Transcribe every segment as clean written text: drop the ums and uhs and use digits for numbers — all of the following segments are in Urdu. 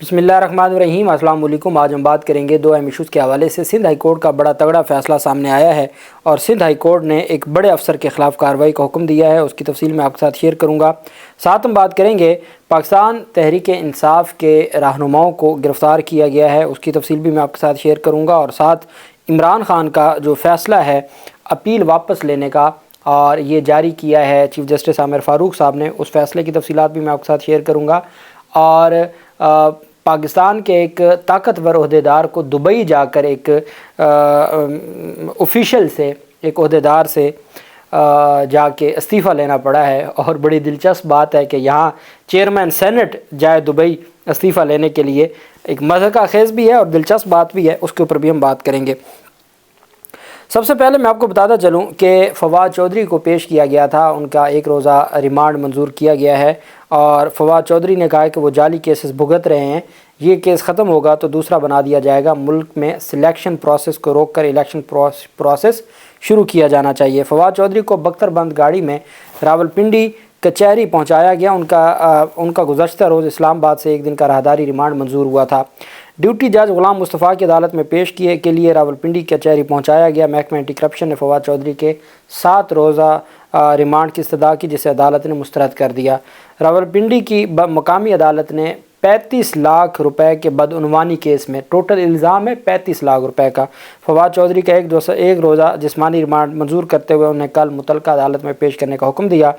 بسم اللہ الرحمن الرحیم۔ السلام علیکم۔ آج ہم بات کریں گے دو اہم ایشوز کے حوالے سے۔ سندھ ہائی کورٹ کا بڑا تگڑا فیصلہ سامنے آیا ہے اور سندھ ہائی کورٹ نے ایک بڑے افسر کے خلاف کارروائی کا حکم دیا ہے، اس کی تفصیل میں آپ کے ساتھ شیئر کروں گا۔ ساتھ ہم بات کریں گے پاکستان تحریک انصاف کے رہنماؤں کو گرفتار کیا گیا ہے، اس کی تفصیل بھی میں آپ کے ساتھ شیئر کروں گا، اور ساتھ عمران خان کا جو فیصلہ ہے اپیل واپس لینے کا اور یہ جاری کیا ہے چیف جسٹس عامر فاروق صاحب نے، اس فیصلے کی تفصیلات بھی میں آپ کے ساتھ شیئر کروں گا۔ اور پاکستان کے ایک طاقتور عہدیدار کو دبئی جا کر ایک آفیشل سے، ایک عہدیدار سے جا کے استعفیٰ لینا پڑا ہے، اور بڑی دلچسپ بات ہے کہ یہاں چیئرمین سینٹ جائے دبئی استعفیٰ لینے کے لیے، ایک مضحکہ خیز بھی ہے اور دلچسپ بات بھی ہے، اس کے اوپر بھی ہم بات کریں گے۔ سب سے پہلے میں آپ کو بتاتا چلوں کہ فواد چودھری کو پیش کیا گیا تھا، ان کا ایک روزہ ریمانڈ منظور کیا گیا ہے، اور فواد چودھری نے کہا کہ وہ جعلی کیسز بھگت رہے ہیں، یہ کیس ختم ہوگا تو دوسرا بنا دیا جائے گا، ملک میں سلیکشن پروسیس کو روک کر الیکشن پروسیس شروع کیا جانا چاہیے۔ فواد چودھری کو بختر بند گاڑی میں راولپنڈی کچہری پہنچایا گیا، ان کا گزشتہ روز اسلام آباد سے ایک دن کا راہداری ریمانڈ منظور ہوا تھا۔ ڈیوٹی جج غلام مصطفیٰ کی عدالت میں پیش کیے کے لیے راولپنڈی کچہری پہنچایا گیا۔ محکمہ اینٹی کرپشن نے فواد چودھری کے 7 روزہ ریمانڈ کی استدعا کی، جسے عدالت نے مسترد کر دیا۔ راولپنڈی کی مقامی عدالت نے 35 لاکھ روپے کے بدعنوانی کیس میں ٹوٹل الزام ہے 35 لاکھ روپے کا، فواد چودھری کا ایک روزہ جسمانی ریمانڈ منظور کرتے ہوئے انہیں کل متعلقہ عدالت میں پیش کرنے کا حکم دیا۔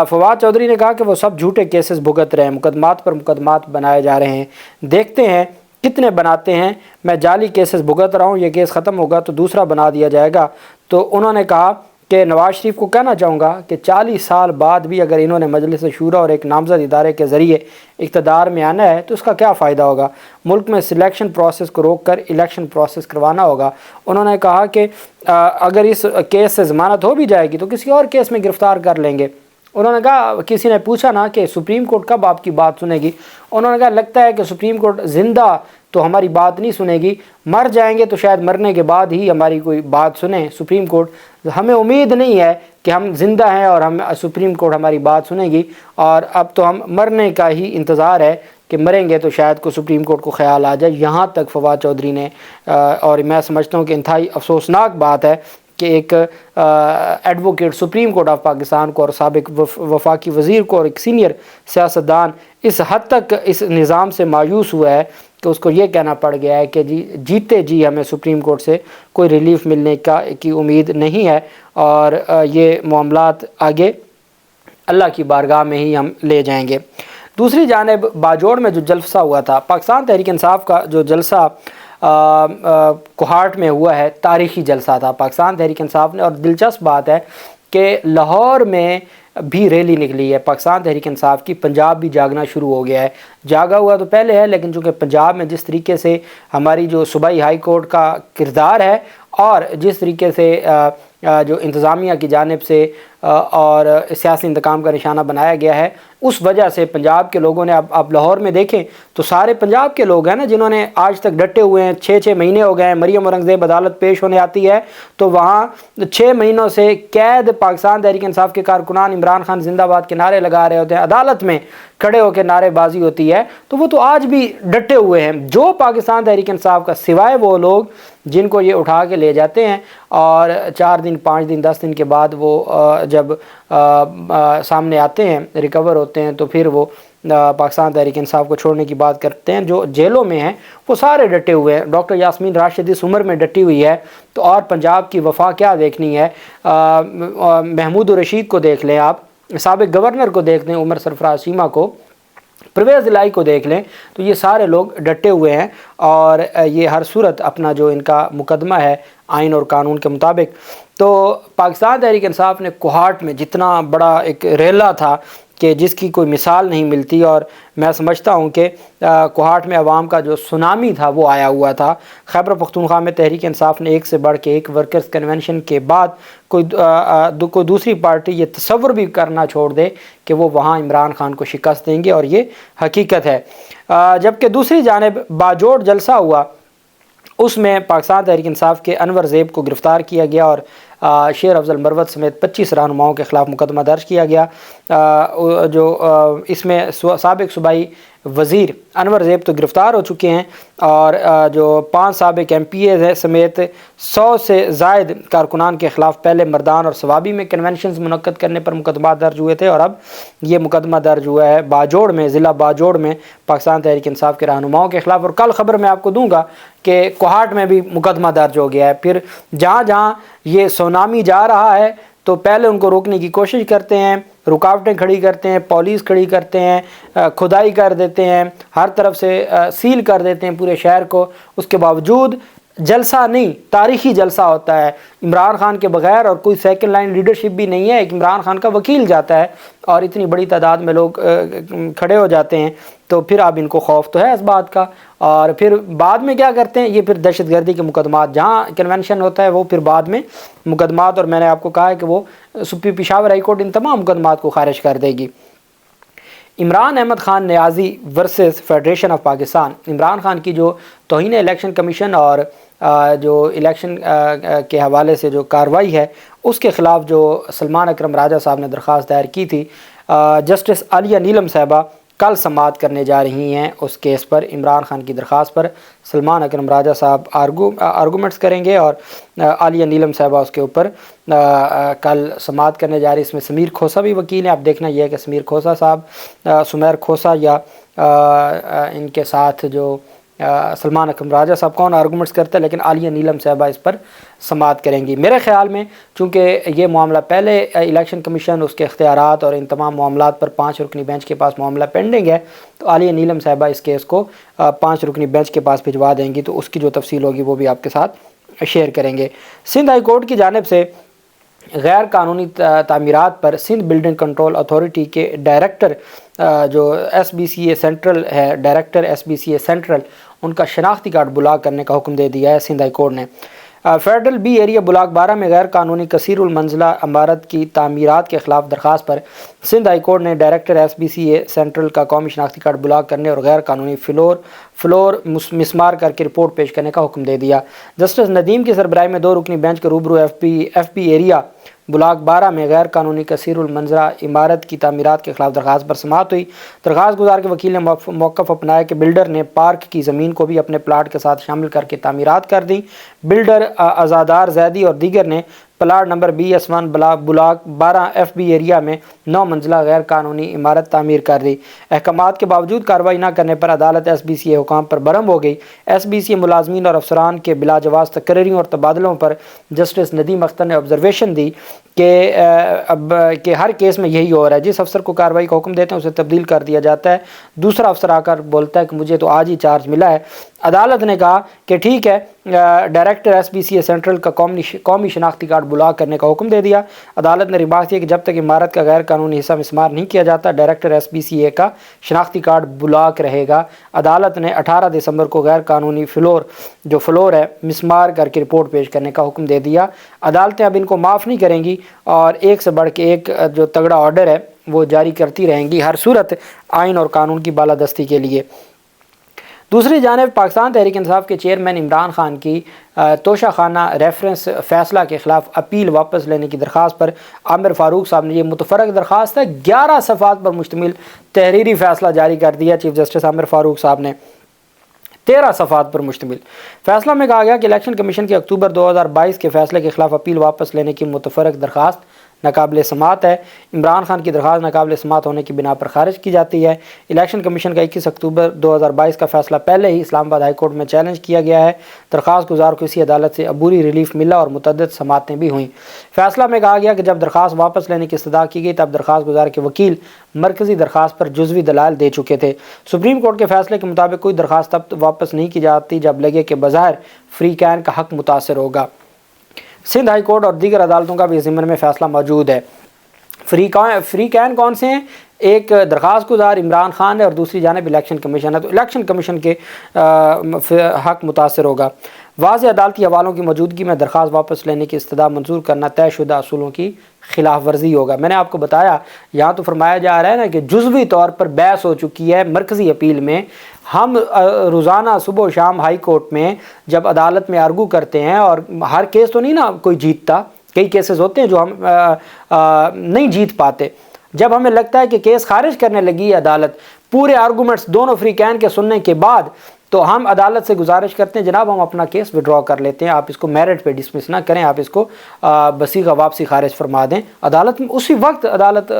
فواد چودھری نے کہا کہ وہ سب جھوٹے کیسز بھگت رہے ہیں، مقدمات پر مقدمات بنائے جا رہے ہیں، دیکھتے ہیں کتنے بناتے ہیں، میں جعلی کیسز بھگت رہا ہوں، یہ کیس ختم ہوگا تو دوسرا بنا دیا جائے گا۔ تو انہوں نے کہا کہ نواز شریف کو کہنا چاہوں گا کہ 40 سال بعد بھی اگر انہوں نے مجلس شورا اور ایک نامزد ادارے کے ذریعے اقتدار میں آنا ہے تو اس کا کیا فائدہ ہوگا، ملک میں سلیکشن پروسیس کو روک کر الیکشن پروسیس کروانا ہوگا۔ انہوں نے کہا کہ اگر اس کیس سے ضمانت ہو بھی جائے گی تو کسی اور کیس میں گرفتار کر لیں گے۔ انہوں نے کہا، کسی نے پوچھا نا کہ سپریم کورٹ کب آپ کی بات سنے گی، انہوں نے کہا لگتا ہے کہ سپریم کورٹ زندہ تو ہماری بات نہیں سنے گی، مر جائیں گے تو شاید مرنے کے بعد ہی ہماری کوئی بات سنیں سپریم کورٹ، ہمیں امید نہیں ہے کہ ہم زندہ ہیں اور ہم سپریم کورٹ ہماری بات سنے گی، اور اب تو ہم مرنے کا ہی انتظار ہے کہ مریں گے تو شاید کو سپریم کورٹ کو خیال آ جائے۔ یہاں تک فواد چودھری نے، اور میں سمجھتا ہوں کہ انتہائی افسوسناک بات ہے کہ ایک advocate supreme court of Pakistan کو اور سابق وفاقی وزیر کو اور ایک سینئر سیاستدان اس حد تک اس نظام سے مایوس ہوا ہے کہ اس کو یہ کہنا پڑ گیا ہے کہ جیتے جی ہمیں سپریم کورٹ سے کوئی ریلیف ملنے کی امید نہیں ہے، اور یہ معاملات آگے اللہ کی بارگاہ میں ہی ہم لے جائیں گے۔ دوسری جانب باجوڑ میں جو جلسہ ہوا تھا، پاکستان تحریک انصاف کا جو جلسہ کوہاٹ میں ہوا ہے، تاریخی جلسہ تھا پاکستان تحریک انصاف نے، اور دلچسپ بات ہے کہ لاہور میں بھی ریلی نکلی ہے پاکستان تحریک انصاف کی، پنجاب بھی جاگنا شروع ہو گیا ہے، جاگا ہوا تو پہلے ہے لیکن چونکہ پنجاب میں جس طریقے سے ہماری جو صوبائی ہائی کورٹ کا کردار ہے اور جس طریقے سے جو انتظامیہ کی جانب سے اور سیاسی انتقام کا نشانہ بنایا گیا ہے، اس وجہ سے پنجاب کے لوگوں نے، اب لاہور میں دیکھیں تو سارے پنجاب کے لوگ ہیں نا جنہوں نے آج تک ڈٹے ہوئے ہیں، 6 مہینے ہو گئے ہیں، مریم اورنگزیب عدالت پیش ہونے آتی ہے تو وہاں 6 مہینوں سے قید پاکستان تحریک انصاف کے کارکنان عمران خان زندہ باد کے نعرے لگا رہے ہوتے ہیں، عدالت میں کھڑے ہو کے نعرے بازی ہوتی ہے، تو وہ تو آج بھی ڈٹے ہوئے ہیں۔ جو پاکستان تحریک انصاف کا، سوائے وہ لوگ جن کو یہ اٹھا کے لے جاتے ہیں اور 4 دن 5 دن 10 دن کے بعد وہ جب سامنے آتے ہیں، ریکور ہوتے ہیں، تو پھر وہ پاکستان تحریک انصاف کو چھوڑنے کی بات کرتے ہیں، جو جیلوں میں ہیں وہ سارے ڈٹے ہوئے ہیں۔ ڈاکٹر یاسمین راشد اس عمر میں ڈٹی ہوئی ہے، تو اور پنجاب کی وفا کیا دیکھنی ہے۔ محمود الرشید کو دیکھ لیں، آپ سابق گورنر کو دیکھ لیں، عمر سرفراز چیمہ کو، پرویز الہی کو دیکھ لیں، تو یہ سارے لوگ ڈٹے ہوئے ہیں، اور یہ ہر صورت اپنا جو ان کا مقدمہ ہے آئین اور قانون کے مطابق۔ تو پاکستان تحریک انصاف نے کوہاٹ میں جتنا بڑا ایک ریلا تھا کہ جس کی کوئی مثال نہیں ملتی، اور میں سمجھتا ہوں کہ کوہاٹ میں عوام کا جو سونامی تھا وہ آیا ہوا تھا۔ خیبر پختونخوا میں تحریک انصاف نے ایک سے بڑھ کے ایک ورکرز کنونشن کے بعد کوئی دوسری پارٹی یہ تصور بھی کرنا چھوڑ دے کہ وہ وہاں عمران خان کو شکست دیں گے، اور یہ حقیقت ہے۔ جبکہ دوسری جانب باجوڑ جلسہ ہوا، اس میں پاکستان تحریک انصاف کے انور زیب کو گرفتار کیا گیا اور شیر افضل مروت سمیت 25 رہنماؤں کے خلاف مقدمہ درج کیا گیا، جو اس میں سابق صوبائی وزیر انور زیب تو گرفتار ہو چکے ہیں، اور جو 5 سابق MPAs ہیں سمیت 100 سے زائد کارکنان کے خلاف پہلے مردان اور ثوابی میں کنونشنز منعقد کرنے پر مقدمات درج ہوئے تھے، اور اب یہ مقدمہ درج ہوا ہے باجوڑ میں، ضلع باجوڑ میں پاکستان تحریک انصاف کے رہنماؤں کے خلاف، اور کل خبر میں آپ کو دوں گا کہ کوہاٹ میں بھی مقدمہ درج ہو گیا ہے۔ پھر جہاں جہاں یہ سونامی جا رہا ہے تو پہلے ان کو روکنے کی کوشش کرتے ہیں، رکاوٹیں کھڑی کرتے ہیں، پولیس کھڑی کرتے ہیں، کھدائی کر دیتے ہیں، ہر طرف سے سیل کر دیتے ہیں پورے شہر کو، اس کے باوجود جلسہ نہیں، تاریخی جلسہ ہوتا ہے عمران خان کے بغیر، اور کوئی سیکنڈ لائن لیڈرشپ بھی نہیں ہے، ایک عمران خان کا وکیل جاتا ہے اور اتنی بڑی تعداد میں لوگ کھڑے ہو جاتے ہیں، تو پھر اب ان کو خوف تو ہے اس بات کا۔ اور پھر بعد میں کیا کرتے ہیں، یہ پھر دہشت گردی کے مقدمات، جہاں کنونشن ہوتا ہے وہ پھر بعد میں مقدمات، اور میں نے آپ کو کہا ہے کہ وہ پشاور ہائی کورٹ ان تمام مقدمات کو خارج کر دے گی۔ Imran Ahmed Khan Niazi versus federation of Pakistan, Imran Khan کی جو توہین الیکشن کمیشن اور جو الیکشن کے حوالے سے جو کارروائی ہے اس کے خلاف جو سلمان اکرم راجہ صاحب نے درخواست دائر کی تھی، جسٹس عالیہ نیلم صاحبہ کل سماعت کرنے جا رہی ہیں اس کیس پر۔ عمران خان کی درخواست پر سلمان اکرم راجہ صاحب آرگومنٹس کریں گے، اور عالیہ نیلم صاحبہ اس کے اوپر کل سماعت کرنے جا رہی ہے۔ اس میں سمیر کھوسا بھی وکیل ہیں، اب دیکھنا یہ ہے کہ سمیر کھوسا صاحب، سمیر کھوسا یا ان کے ساتھ جو سلمان اکرم راجہ صاحب کون آرگومنٹس کرتے ہیں، لیکن عالیہ نیلم صاحبہ اس پر سماعت کریں گی۔ میرے خیال میں چونکہ یہ معاملہ پہلے الیکشن کمیشن، اس کے اختیارات اور ان تمام معاملات پر 5 رکنی بینچ کے پاس معاملہ پینڈنگ ہے، تو عالیہ نیلم صاحبہ اس کیس کو 5 رکنی بینچ کے پاس بھجوا دیں گی، تو اس کی جو تفصیل ہوگی وہ بھی آپ کے ساتھ شیئر کریں گے۔ سندھ ہائی کورٹ کی جانب سے غیر قانونی تعمیرات پر سندھ بلڈنگ کنٹرول اتھارٹی کے ڈائریکٹر جو SBCA سینٹرل ہے، ڈائریکٹر SBCA سینٹرل، ان کا شناختی کارڈ بلاک کرنے کا حکم دے دیا ہے سندھ ہائی کورٹ نے۔ فیڈرل بی ایریا بلاک 12 میں غیر قانونی کثیر المنزلہ عمارت کی تعمیرات کے خلاف درخواست پر سندھ ہائی کورٹ نے ڈائریکٹر SBCA سینٹرل کا قومی شناختی کارڈ بلاک کرنے اور غیر قانونی فلور مسمار کر کے رپورٹ پیش کرنے کا حکم دے دیا۔ جسٹس ندیم کی سربراہی میں 2 رکنی بینچ کے روبرو FP ایریا بلاک 12 میں غیر قانونی کثیر المنظرہ عمارت کی تعمیرات کے خلاف درخواست پر سماعت ہوئی۔ درخواست گزار کے وکیل نے موقف اپنایا کہ بلڈر نے پارک کی زمین کو بھی اپنے پلاٹ کے ساتھ شامل کر کے تعمیرات کر دی۔ بلڈر ازادار زیدی اور دیگر نے plot number BS1 block 12 FB area میں 9 منزلہ غیر قانونی عمارت تعمیر کر دی۔ احکامات کے باوجود کارروائی نہ کرنے پر عدالت SBCA حکام پر برہم ہو گئی۔ SBCA ملازمین اور افسران کے بلا جواز تقرریوں اور تبادلوں پر جسٹس ندیم اختر نے آبزرویشن دی کہ ہر کیس میں یہی ہو رہا ہے، جس افسر کو کارروائی کا حکم دیتے ہیں اسے تبدیل کر دیا جاتا ہے، دوسرا افسر آ کر بولتا ہے کہ مجھے تو آج ہی چارج ملا ہے۔ عدالت نے کہا کہ ٹھیک ہے، ڈائریکٹر SBCA سینٹرل کا قومی شناختی کارڈ بلاک کرنے کا حکم دے دیا۔ عدالت نے ریمارک کیا کہ جب تک عمارت کا غیر قانونی حصہ مسمار نہیں کیا جاتا، ڈائریکٹر SBCA کا شناختی کارڈ بلاک رہے گا۔ عدالت نے 18 دسمبر کو غیر قانونی فلور ہے مسمار کر کے رپورٹ پیش کرنے کا حکم دے دیا۔ عدالتیں اب ان کو معاف نہیں کریں گی اور ایک سے بڑھ کے ایک جو تگڑا آرڈر ہے وہ جاری کرتی رہیں گی ہر صورت آئین اور قانون کی بالادستی کے لیے۔ دوسری جانب پاکستان تحریک انصاف کے چیئرمین عمران خان کی توشہ خانہ ریفرنس فیصلہ کے خلاف اپیل واپس لینے کی درخواست پر عامر فاروق صاحب نے، یہ متفرق درخواست ہے، 11 صفحات پر مشتمل تحریری فیصلہ جاری کر دیا چیف جسٹس عامر فاروق صاحب نے، 13 صفحات پر مشتمل فیصلہ میں کہا گیا کہ الیکشن کمیشن کے اکتوبر 2022 کے فیصلے کے خلاف اپیل واپس لینے کی متفرق درخواست ناقابل سماعت ہے۔ عمران خان کی درخواست ناقابل سماعت ہونے کی بنا پر خارج کی جاتی ہے۔ الیکشن کمیشن کا 21 اکتوبر 2022 کا فیصلہ پہلے ہی اسلام آباد ہائی کورٹ میں چیلنج کیا گیا ہے۔ درخواست گزار کو اسی عدالت سے عبوری ریلیف ملا اور متعدد سماعتیں بھی ہوئیں۔ فیصلہ میں کہا گیا کہ جب درخواست واپس لینے کی استدعا کی گئی تب درخواست گزار کے وکیل مرکزی درخواست پر جزوی دلائل دے چکے تھے۔ سپریم کورٹ کے فیصلے کے مطابق کوئی درخواست تب واپس نہیں کی جاتی جب لگے کہ بظاہر فری کین کا حق متاثر ہوگا۔ سندھ ہائی کورٹ اور دیگر عدالتوں کا بھی اس ضمن میں فیصلہ موجود ہے۔ فری کین کون سے ہیں؟ ایک درخواست گزار عمران خان ہے اور دوسری جانب الیکشن کمیشن ہے، تو الیکشن کمیشن کے حق متاثر ہوگا۔ واضح عدالتی حوالوں کی موجودگی میں درخواست واپس لینے کی استدعا منظور کرنا طے شدہ اصولوں کی خلاف ورزی ہوگا۔ میں نے آپ کو بتایا یہاں تو فرمایا جا رہا ہے نا کہ جزوی طور پر بحث ہو چکی ہے مرکزی اپیل میں۔ ہم روزانہ صبح و شام ہائی کورٹ میں جب عدالت میں آرگو کرتے ہیں، اور ہر کیس تو نہیں نا کوئی جیتتا، کئی کیسز ہوتے ہیں جو ہم نہیں جیت پاتے، جب ہمیں لگتا ہے کہ کیس خارج کرنے لگی ہے عدالت، پورے آرگومنٹس دونوں فریقین کے سننے کے بعد تو ہم عدالت سے گزارش کرتے ہیں جناب ہم اپنا کیس وڈرا کر لیتے ہیں، آپ اس کو میرٹ پہ ڈسمس نہ کریں، آپ اس کو بصیغہ واپسی خارج فرما دیں۔ عدالت اسی وقت عدالت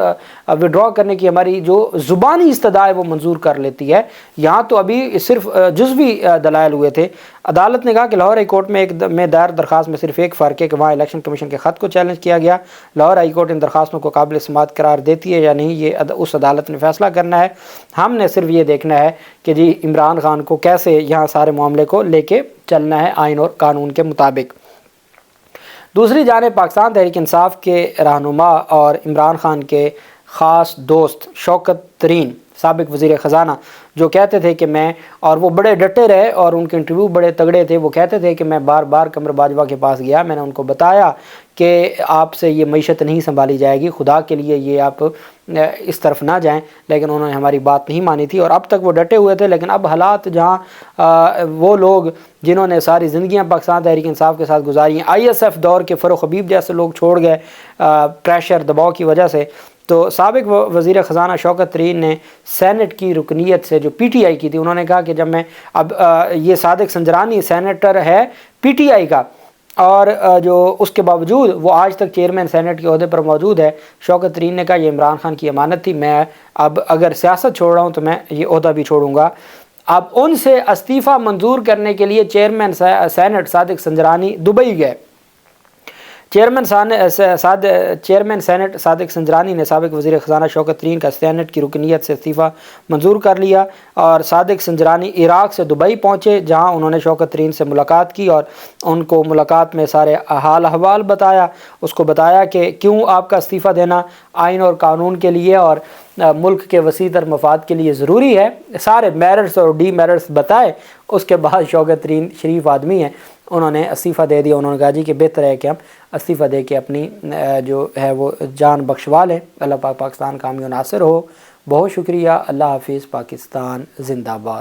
وڈرا کرنے کی ہماری جو زبانی استدعا ہے وہ منظور کر لیتی ہے۔ یہاں تو ابھی صرف جزوی دلائل ہوئے تھے۔ عدالت نے کہا کہ لاہور ہائی کورٹ میں دائر درخواست میں صرف ایک فرق ہے کہ وہاں الیکشن کمیشن کے خط کو چیلنج کیا گیا، لاہور ہائی کورٹ ان درخواستوں کو قابل سماعت قرار دیتی ہے یا نہیں، یہ اس عدالت نے فیصلہ کرنا ہے۔ ہم نے صرف یہ دیکھنا ہے کہ جی عمران خان کو کیسے یہاں سارے معاملے کو لے کے چلنا ہے آئین اور قانون کے مطابق۔ دوسری جانب پاکستان تحریک انصاف کے رہنما اور عمران خان کے خاص دوست شوکت ترین سابق وزیر خزانہ جو کہتے تھے کہ میں، اور وہ بڑے ڈٹے رہے اور ان کے انٹرویو بڑے تگڑے تھے، وہ کہتے تھے کہ میں بار بار قمر باجوہ کے پاس گیا، میں نے ان کو بتایا کہ آپ سے یہ معیشت نہیں سنبھالی جائے گی، خدا کے لیے یہ آپ اس طرف نہ جائیں، لیکن انہوں نے ہماری بات نہیں مانی تھی اور اب تک وہ ڈٹے ہوئے تھے۔ لیکن اب حالات جہاں وہ لوگ جنہوں نے ساری زندگیاں پاکستان تحریک انصاف کے ساتھ گزاری ہیں، آئی ایس ایف دور کے فروخ حبیب جیسے لوگ چھوڑ گئے پریشر دباؤ کی وجہ سے، تو سابق وزیر خزانہ شوکت ترین نے سینٹ کی رکنیت سے جو پی ٹی آئی کی تھی، انہوں نے کہا کہ جب میں اب یہ صادق سنجرانی سینیٹر ہے پی ٹی آئی کا اور جو اس کے باوجود وہ آج تک چیئرمین سینٹ کے عہدے پر موجود ہے، شوکت ترین نے کہا یہ عمران خان کی امانت تھی، میں اب اگر سیاست چھوڑ رہا ہوں تو میں یہ عہدہ بھی چھوڑوں گا۔ اب ان سے استعفیٰ منظور کرنے کے لیے chairman senate Sadiq Sanjrani Dubai گئے۔ چیئرمین سینٹ صادق سنجرانی نے سابق وزیر خزانہ شوکت ترین کا سینٹ کی رکنیت سے استعفیٰ منظور کر لیا اور صادق سنجرانی عراق سے دبئی پہنچے، جہاں انہوں نے شوکت ترین سے ملاقات کی اور ان کو ملاقات میں سارے حال احوال بتایا، اس کو بتایا کہ کیوں آپ کا استعفیٰ دینا آئین اور قانون کے لیے اور ملک کے وسیع تر مفاد کے لیے ضروری ہے، سارے میرٹس اور ڈی میرٹس بتائے۔ اس کے بعد شوکت ترین شریف آدمی ہیں، انہوں نے استعفیٰ دے دیا، انہوں نے کہا جی کہ بہتر ہے کہ ہم استعفیٰ دے کے اپنی جو ہے وہ جان بخشوا لیں۔ اللہ پاک پاکستان کامیاب ناصر ہو۔ بہت شکریہ، اللہ حافظ، پاکستان زندہ باد۔